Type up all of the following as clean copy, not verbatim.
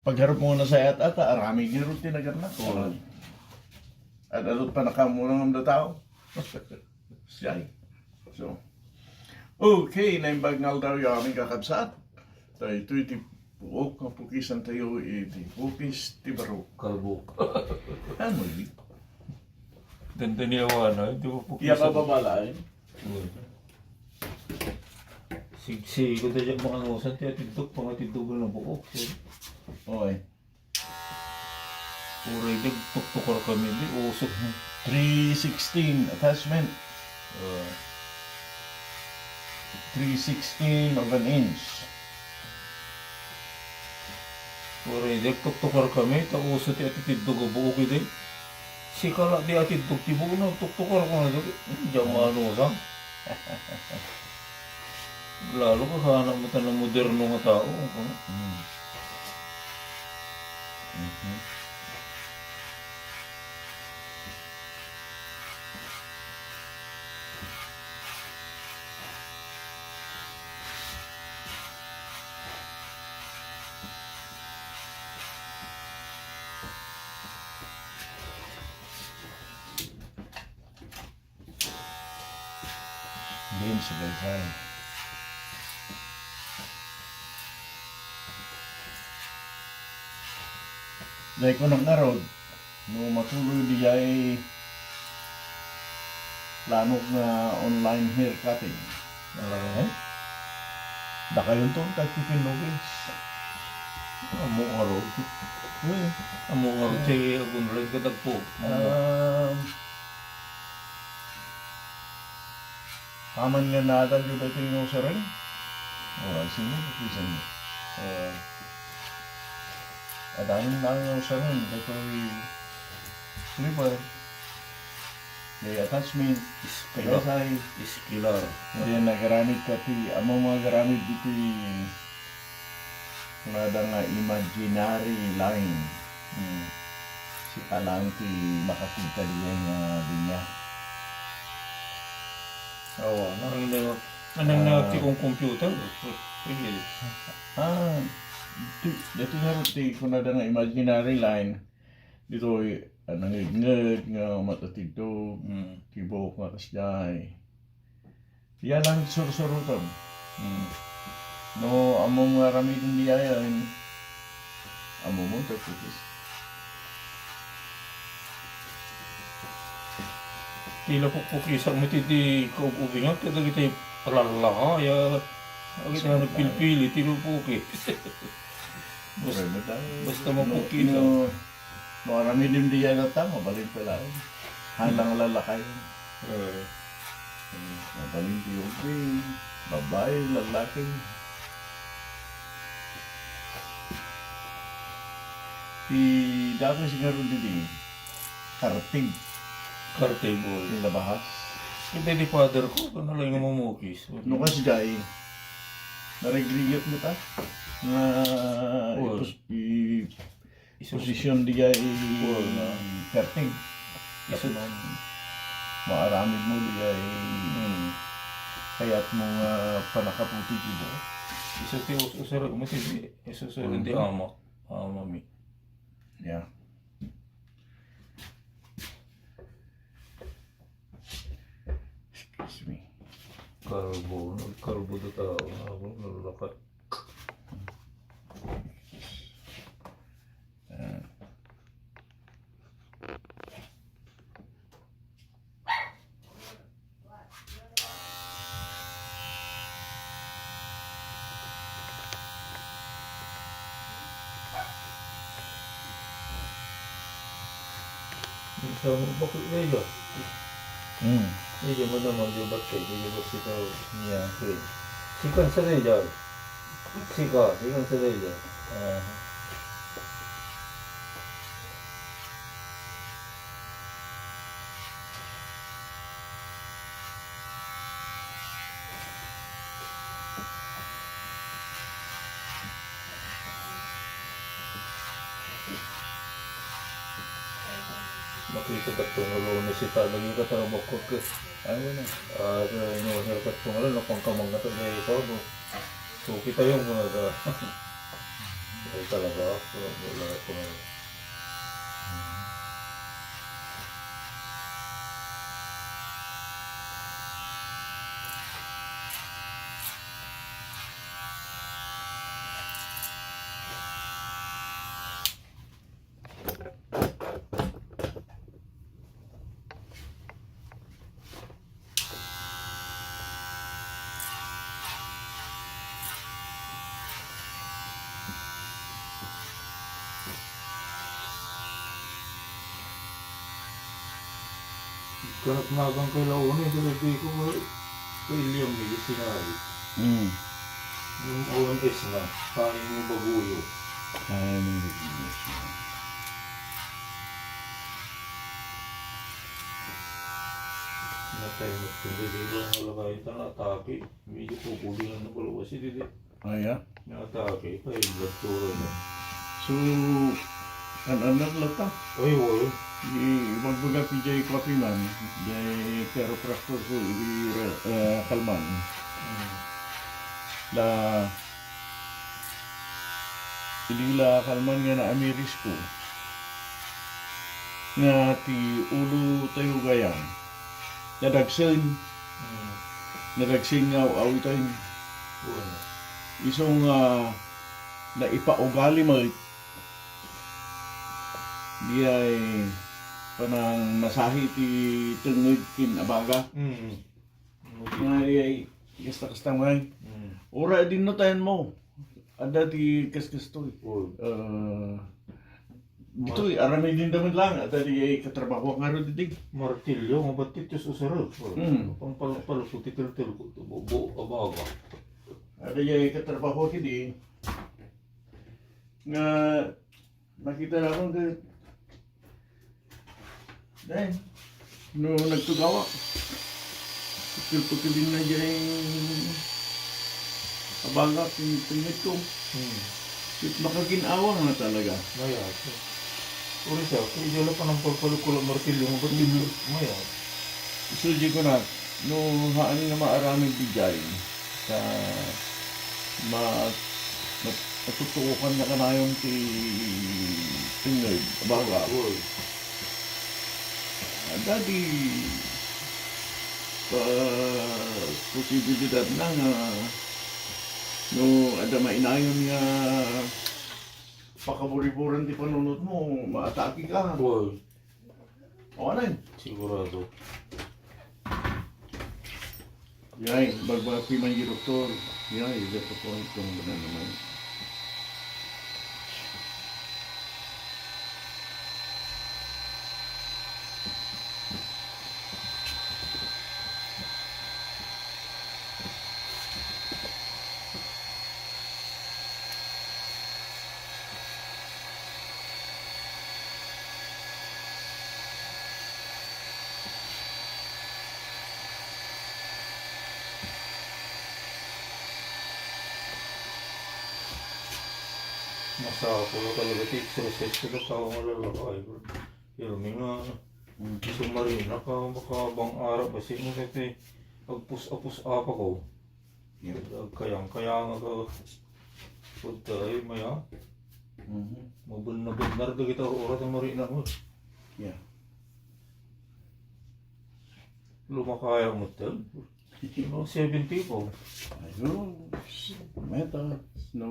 pagharap mo na sa ata, arami ginurot tinagar na. At alot pa nakamulang ang tao. Siyay. So, okay, naimbagnal daw yung aming kakabsat. Tayo iti puok, ang pukis ang tayo, iti pukis, ti Baro. Kalbo. Ano yun? Ganda niya wana, hindi ko po Iya ka babalain? Sigsi ko tayo mga ngusan, tiya tindog, pangatindog na buko. Okay. Uray din, tuktukar kami, di usok. 316 attachment. 316 of an inch. Uray din, tuktukar kami, ta usok tiya tindog ang buko din. Si kala di atindog ti buko na, tuktukar ko na doon. Diyan manusan. Lalo ka hanap mo tayo ng moderno nga tao. Din sa bagay. Dahil ko nang narod, no matuloy di ay planok na online hair cutting. Baka yun to, kahit pipinugis. Amo araw. Amo araw, tiya agun rin kadag po. Paman nga natal yung dito yung sa rin. Sino? Kisan mo. Adanin lang yung sa rin. Dito yung clipper. May attachment. Kaya sa'y Iskilar. hindi nagaramit ka among mga garamit dito wala nga imaginary line. Si alang ti makakita niya nga niya. Oo, anong nagti kong computer? Sige. Dito nga rin kung na nga imaginary line. Dito nangigngag nga matatidog. Tibok nga kasjay. Yan lang surusurutan. No, among ramitin di ayan. Among mo ito Pukis. Tila po Pukis ang matindi kaubingan. Kaya kita palalaka. Kita nagpilpili. Tila Pukis. Basta mapukis. No, ramitin di ayan at mabalin pala. Halang lalakay. Mabalin di yung babae, lalaki. Dati siguro din karting. Karting boy. Yung labahas. Kita di father ko. Kung lang yung mamukis. No kasi dahil naregriyot mo ta na posisyon di ay karting. Kasi nung maaramid mo di ay kaya't mong panakaputi dito. Isa ti usara matindi. Isa sa hindi ama. Mami. Yeah. Excuse me. Karbo do tao. Nalalakat. Sa bakit ngayon? Hindi mo naman yung bakit. Hindi mo sika. Yeah. Sikan sa rin dyan. Sikan sa rin dyan. Makita ka itong na si talagi ka tarabak ko ka. Ano na? Inuhir ka itong napangkamang na ito na ito. So kita yung mga ka. Ay talaga, wala ko na. Karat magang kay Laone, talaga ko kay Liam nila sinabi. Yung OMS na, kain mo baguyo. Kain mo baguyo. Natay mo kung hindi ba nalagay ito na atake. Medyo pupulingan na pala kasi dito. Yeah? Na atake, kaya blood tura na. So, anak lang ta. Ay, wala. Magbaga PJ Coffee man, di chiropractor ko, kalman. Ilila kalman nga na amiris ko. Nga ti ulo tayo gayang. Nadagsin nga awitain. Isong na ipaugali mo. Di ay panang nasahi ti tungod kin abaga. Nga di ay kasta-kasta ngay. Ora din no tayo mo. Ada ti kas-kastoy. Ito'y aramay din naman lang. Ada di ay katrabaho nga ro didig. Martilyo, mabatit yung susarap. Pang paluso titil-til ko. Buo abaga. Ada di ay katrabaho kidi. Nga nakita na akong dahil, no nagtugawa. Pukil-pukilin na dyan yung abaga, pinit ko. Makaginawa nga talaga. Maya. Uri siya, kung idala pa ng pagpalukula martilyo mo, ba't hindi? Maya. Isuji ko na, no haan nga maaraming bigay sa matutukan na kanayon ti tingay, abaga. Dadi posibilidad na nga no ada mainayon nga pakaburi-buran ti panunod mo, maatake ka. Boy. O ano yun? Sigurado. Yay, bagbapi man yung doktor. Yay, ito po itong na naman. Masa ako talaga exercise ko na tao malalakay. Pero may nga sumarina ka makabang araw kasi mo kasi agpus-apus apa ko. Kayang-kayang ka punta ay maya. Mabunabunnar ka kita oras ang marina mo. Yeah. Lumakaya mo tal. 70 po. Ayun, meta. No,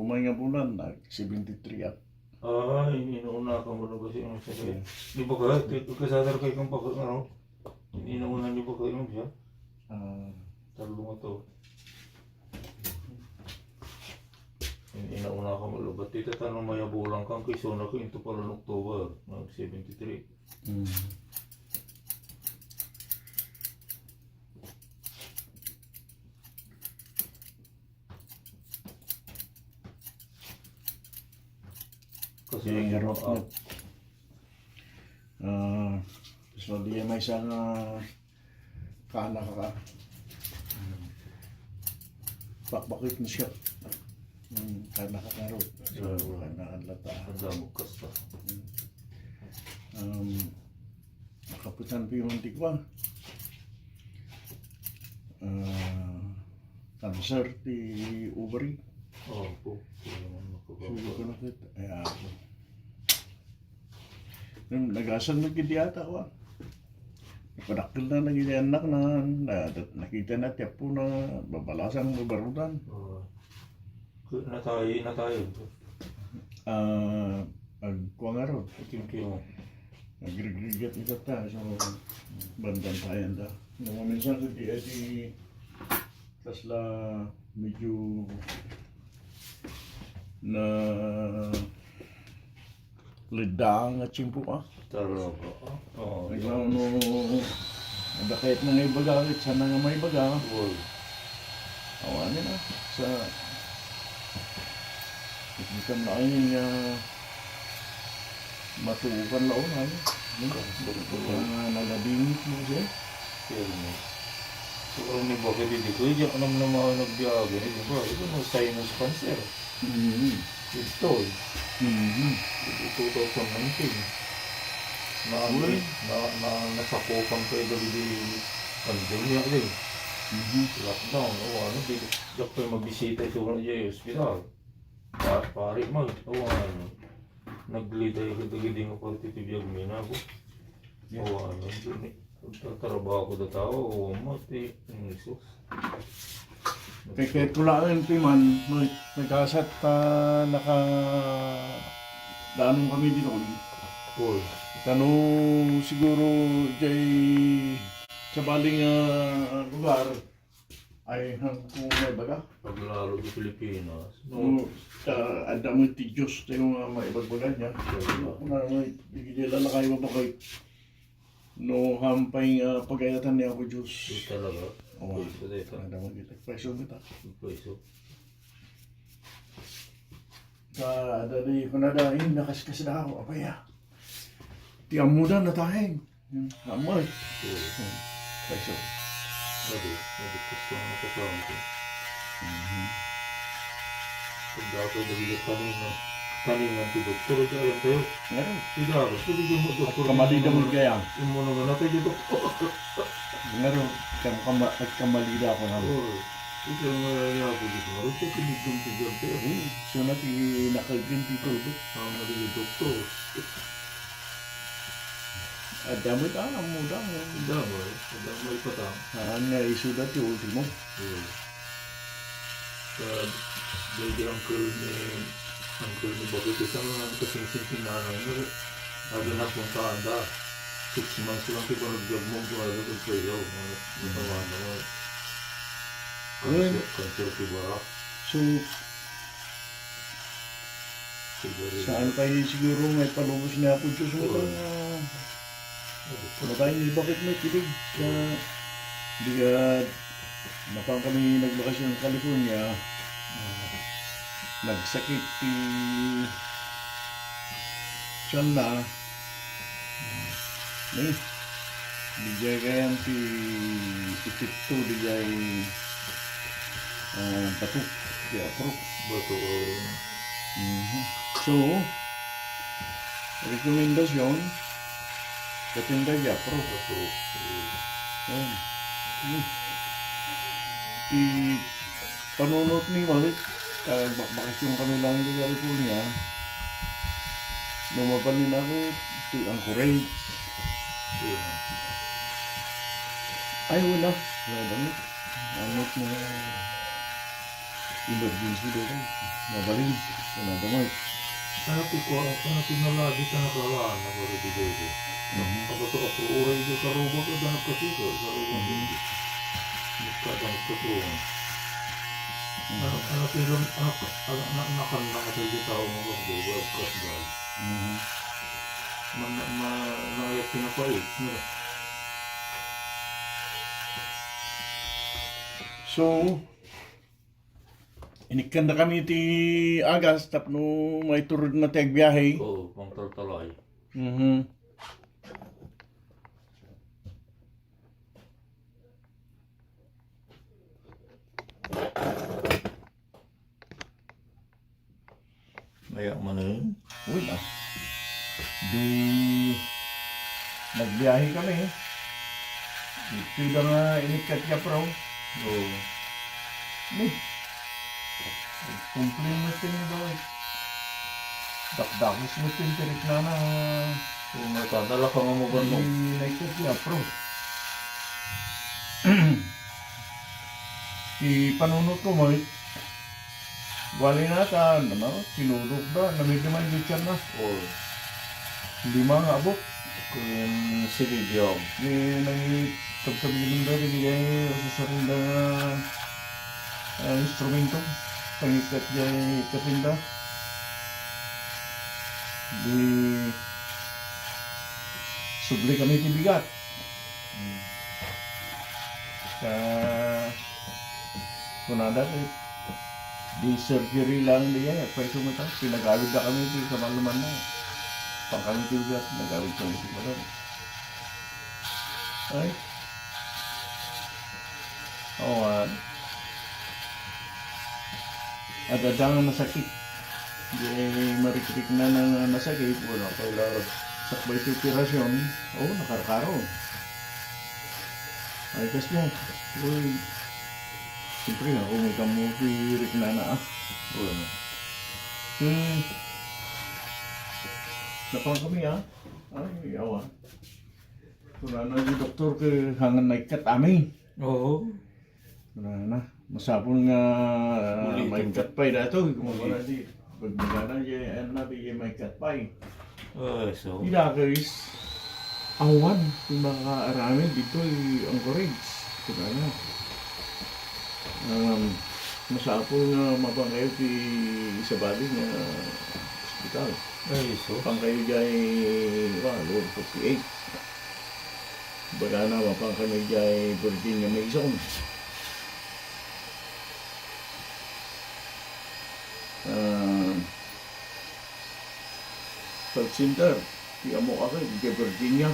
umay nga bulan, 73 at. Ay, inuuna ka mo na kasi yung sabi. Di ba ka? Kasadar kayo kang pag-araw? Inuuna niyo ba kayo siya? Talo nga to. Inauna ka mo. Ba't ito tanong mayabulang kang kay Sona ko ito pala ng October, ng 73. Kasi Yung harap na. So, di may isang kaanak ka. Bakit mo siya? Kaanak ka na rin. So, kaanak ang lata. ang damog kasta. Kaputan pa yung antikwa. Cancer, ti ovary. Oo po. Kaya naman Sugo ko na kita. Ayan. Nag-asal nagkidiyata ko. Padakil na naging anak na nakita na tiyak po na babalasang mabarutan. Na tayo. Agkuha nga ron. Kim. Nagrigigat ito ta. So, bandan tayo da. Nung minsan sa di tasla medyo na lidang at simpo ka. Talaga. Oo. Ikaw no, nadakit na nga ibagamit, sana nga may baga. Awanin na. Sa ikikam na kayo niya matuukan laon ha. Kaya nalabingit mo siya. So, ano ni bakit dito? Diyan ka naman mga nagbiyaga. Ito mo sinus cancer. Ito Ito 2019. Nasakupan kayo dali pandemya din. Lockdown. Diyak kayo magbisita ito ng hospital. Pari mag. Nagliday ka dagiding ako ito biyag mina ko. Tatrabaho ko na tao. Mati. Kaya kulaan ito man, nagkasat daanong kami dito. Tanong siguro jay sa baling lugar ay kung may baga. Paglaro sa Pilipinas. Ada mo ti Diyos tayo may ibagbagan niya. Kung may bigyan na kayo mabakay. No hampay pagayatan niya ako Diyos. Ito talaga. Oo. Ada mo kita. Pweso kita. Pweso. Ada di kunadain nakaskas na ako. Apaya. Tiang muda na tayo. Namay. Pweso. Bagus gusto mo ko lang ito. Pag ako dahil kaningan ti doktor ito alam tayo. Meron. Tidak, hindi mo doktor. Kamalida mo kaya. Yung mo naman natin yung doktor. Meron. Kamalida ako na. Ito yung mga yapo dito. Ito kinigong ti doktor. So nakagin dito. Ang yung doktor. Damay ka ang muda. Damay patang. Ang isudat yung ultimo. Jadi uncle ni bakit isang kasing-sing nanay mo. Lagi na punta anda. 6 months lang kita nag-job mo kung ano ito kayo. Natawa naman. Cancer si Baro. So, saan kayo siguro may palubos na ako Diyos mo kang tayo ni bakit may kilig sa bigad napang kami nagbakasyon sa California nagsakit ti tiyan na dijay kayan ti itito dijay batuk di aprok Bato. so rekomendasyon katinda di aprok di panunot ni Malik bakasyon kami lang di California lumapanin ako ito ang kurate ay wala damit anot mo emergency doon mabalin wala damit Tapi nalagi sa nakalaan na ko rin dito. Kapag ito ako uray dito sa robot at danap kasi ko sa robot dito. Nagkadang tutulungan. Nakan na kasi dito tao mo ba dito webcast guys. Nangyayat pinapait. so inikan na kami ti Agas tapno may turod na tag biyahe. Oo, pang taltalay. Maya man yun. Uy na. Di nagbiyahe kami. Ito nga inikat ka pro. Oo. Compliment niya ba? Dakdakis mo tintirik na Kung natadala ka nga mo ba no? United niya, pro. Di panunot ko mo, wali na ta, sinulog na, namidiman yung tiyan na. Oo. 5 nga abot. Kung yung silibiyong. Nangitagsabihin na rin yung susarin na instrumento. Pangikat yung katinda. Di subli kami tibigat. Sa kunada di surgery lang diya. Pwede mo ito. Pinagawid na kami di sa maluman na. Pangkami tibigat. Nagawid kami tibigat. Ay. Oo. Adadangan na sakit. Di marikrik na ng nasakit. Wala kailangan. Sakbay sa operasyon. Oo, nakarkaro. Ay, kasi yan. Uy. Siyempre ako may kamupirik na. Oo. Napang kami Ay, awa. Kuna na yung doktor ke hangan naikat amin. Oo. Kuna na. Masapon nga may katpay na ito. Kumagana di. Pagmagana yung nabi yung may katpay. So. Ila guys. Awan. Kung makakaaramin dito ang courage. Kuna na. Masapon nga mabangay ti Isabali nga hospital. So. Pang kayo dyan, Lord 48. Baga na, pang kami dyan, Virginia Mason. Health Center, di mo ako, di Virginia.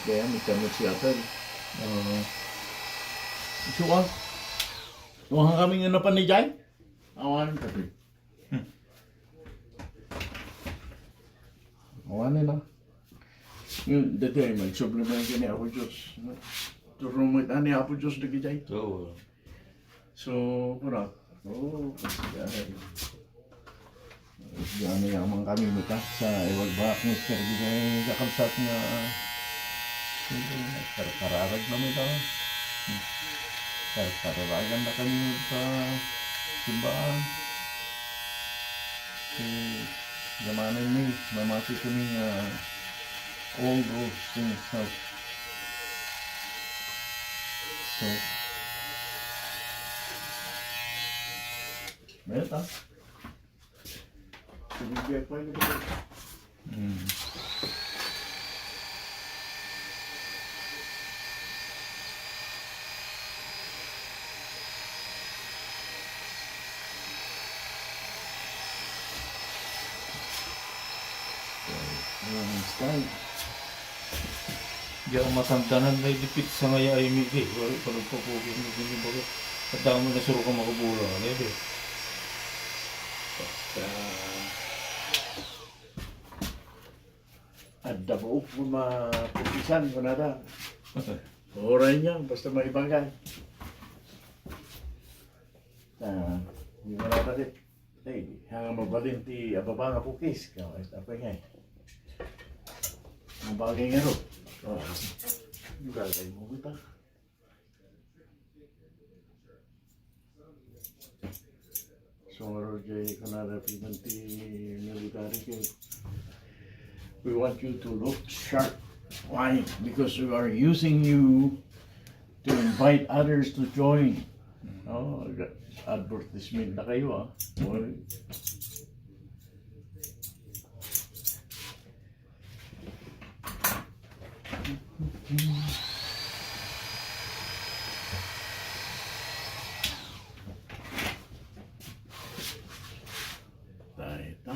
Kaya may kami Seattle. So, Tuhan kami nga napan ni Jai. Awanan kasi. Awanan na. Yung dati ay mag-supplement ka ni Apo Diyos. Turumit ani Apo Diyos na Jai. Oo. So, kurang. Kasi gano'n yung mga kami mita sa iwag bak ni Sir Gijay kakabsat nga kararag na mita. Kararagan na kami sa simbaan. Gamanin ni, mamasi kami all those things. So, meta. Sinigyan pa yun. Style. Di ako matandanan may dipit sa ngaya ay migi. Wala pa nagpapugin mo din ba? At damo na suro ka makabula. Ano yun? At dabuok mo mapukisan ko na da. Oray niya, basta may bagay. Hindi mo na talit. Hanga mabalin ti ababa nga pukis. Kaya tapay nga ang bagay nga ro. Bagay mo kita. So, Roger, kanara pimanti military kayo. We want you to look sharp. Why? Because we are using you to invite others to join. Oh, advertisement na kayo Well, ito.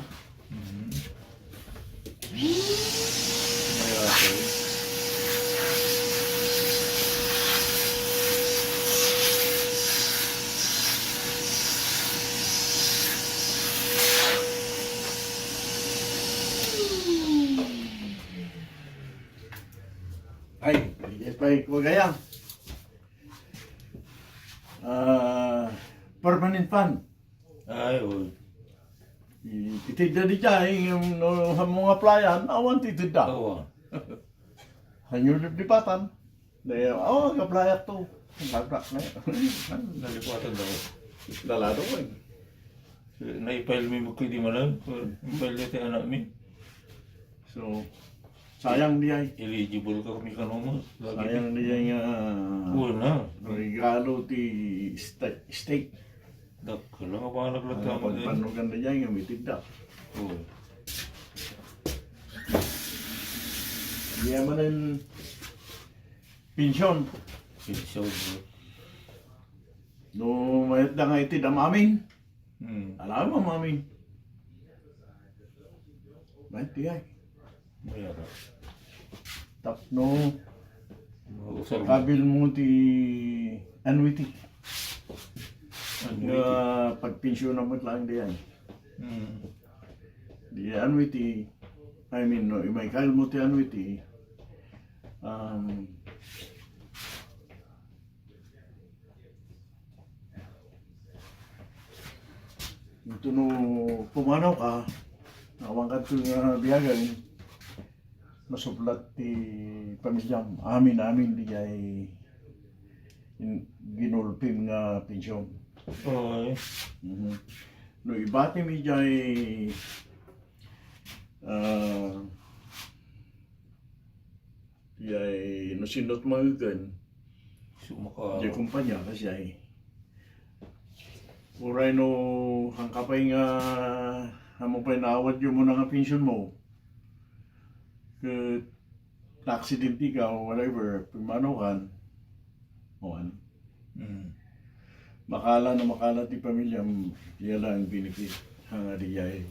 Ay, yes, pa ko gaya. Permanent fund. Ay, oo. Itid na di dyan, yung mga playan, awan titid na. Oo. Hanyulip di patan. Dahil, kaplayak to. Lagrak na Nalipatan daw. Lalado ko eh. Naipile mi mo di malang. Impile dito anak mi. So, sayang di ay. Eligible ka kami kanoma. Sayang di ay nga Wala. regalo ti steak. Dak lang apa naglatama din. Pagpanugan na dyan, nga mitid na. Oo. Hindi naman ang pensyon. Pinsaw bro. No, mayat na nga itid ang amin. Hmm. Alam mo, amin. Mayat di ay. Mayara. Tapno, Mausap mo. kabil mo ti annuity. Ano Nga pagpensyon na mo lang di ay. Hmm. Di annuity, I mean, no, may kail mo ti annuity. Ito no, pumanaw ka, nawang ka ito nga biyagan, masuplat ti pamilyam, amin di ay ginulpim nga pensyon. Ay. Mhm. No ibati mi jay jay no sinot magan Sumaka. jay kumpanya kasi ay uray no hangkapay nga amo pay naawad yung mo na nga pensyon mo ket na-aksidente ka o whatever pumanaw kan on Hmm. makala ti pamilya diya lang ang benefit hanga di ay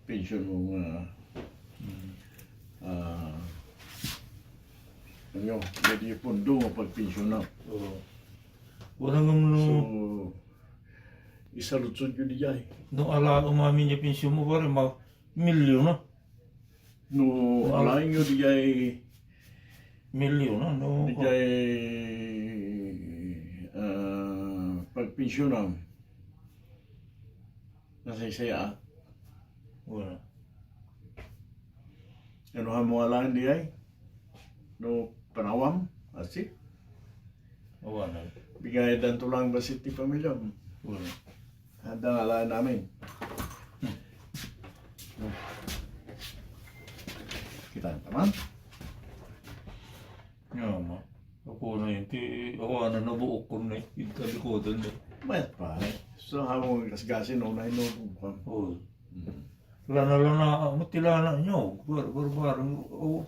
pension mo nga ano jadi pundo mo pag pension na Oo. Wala nga mo so isalutsod yun di ay no ala umami niya pensyon mo pare ma milyon na. no alain yun di ay Milyon na no. di ay pag pension na nasaysaya Wala. ano ha mo alain di ay no panawam asik Wala. bigay dan tulang basit ti pamilya Wala. handa nga alaan namin kita naman Nga ma. Ako na yun. Ti awa na nabuok ko na yung kalikodan na. mayat pa so hamong kasgasin no na hinulong Oo. Lana matilana nyo. Barbarang. Oo.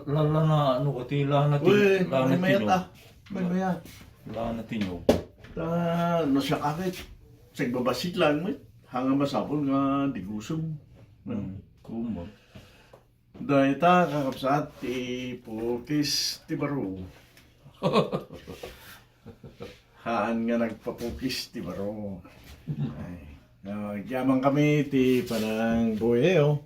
Lana ano ka tilana uy lana may mayat tinyo. may mayat Lana tinyo. no siya kakit sagbabasit lang mo hanga masapol nga di gusong Kumot. dahil ta kakapsat ti Pukis ti Baro haan nga nagpapukis ti Baro ay yaman kami ti panang buheo